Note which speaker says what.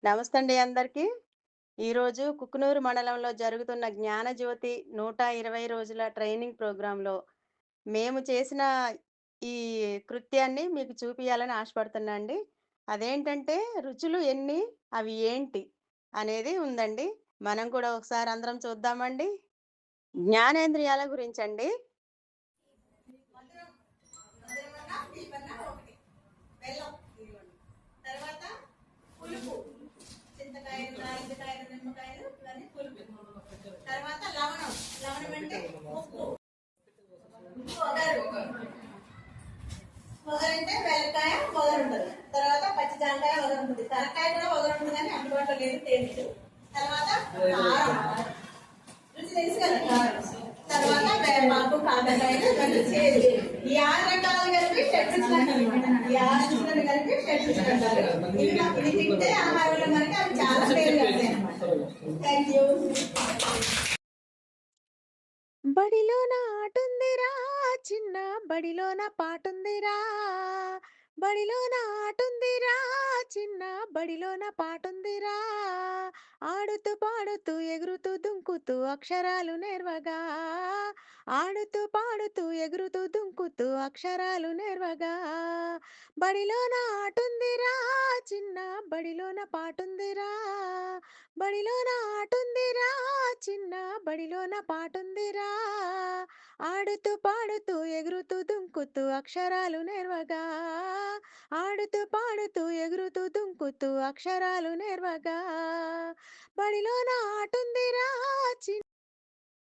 Speaker 1: నమస్తే అండి అందరికీ. ఈరోజు కుకునూరు మండలంలో జరుగుతున్న జ్ఞానజ్యోతి 120 రోజుల ట్రైనింగ్ ప్రోగ్రాంలో మేము చేసిన ఈ కృత్యాన్ని మీకు చూపియాలని ఆశపడుతున్నా అండి. అదేంటంటే రుచులు ఎన్ని? అవి ఏంటి? అనేది ఉందండి. మనం కూడా ఒకసారి అందరం చూద్దామండి. జ్ఞానేంద్రియాల గురించండి.
Speaker 2: మధురం మధురమన్నా తీపన్నా ఒకటి. బెల్లం ఇదిగోండి. తర్వాత పులుపు, చింతకాయలు, నారింజకాయలు, నిమ్మకాయలు ఇవన్నీ పులుపు. తర్వాత లవణం, లవణం అంటే ఉప్పు. వగరు, వగరు అంటే బెల్లకాయ వగరు ఉంటుంది. తర్వాత పచ్చి జాంకాయ వగరు ఉంటుంది. తలకాయ కూడా వగరు ఉంటుంది కానీ అందుబాటులో లేదు తేనెలు. తర్వాత కారం, రుచి తెలుసు కదా కారం. తర్వాత వేపాకు, కాకరకాయలు ఇవన్నీ చేదు. ఈ 6 రకాలు కలిపి షడ్రుచులు అనమాట. ఈ 6 రుచులను కలిపి షడ్రుచులు అంటారు. ఇవి తింటే ఆహారంలో మనకి అవి చాలా పేరు కలుగుతాయి అనమాట. Thank you.
Speaker 3: బడిలోన ఆటుందిరా చిన్న బడిలోన పాటుందిరా బడిలోన ఆటుందిరా చిన్న బడిలోన పాటుందిరా ఆడుతూ పాడుతూ ఎగురుతూ దుంకుతూ అక్షరాలు నేర్వగా ఆడుతూ పాడుతూ ఎగురుతూ దుంకుతూ అక్షరాలు నేర్వగా బడిలోన ఆటుందిరా చిన్న బడిలోన పాటుందిరా బడిలోన ఆటుందిరా చిన్న బడిలోన పాటుందిరా ఆడుతూ పాడుతూ ఎగురుతూ దుంకుతూ అక్షరాలు నేర్వగా ఆడుతూ పాడుతూ ఎగురుతూ దుంకుతూ అక్షరాలు నేర్వగా బడిలోన ఆటుందిరా చిన్న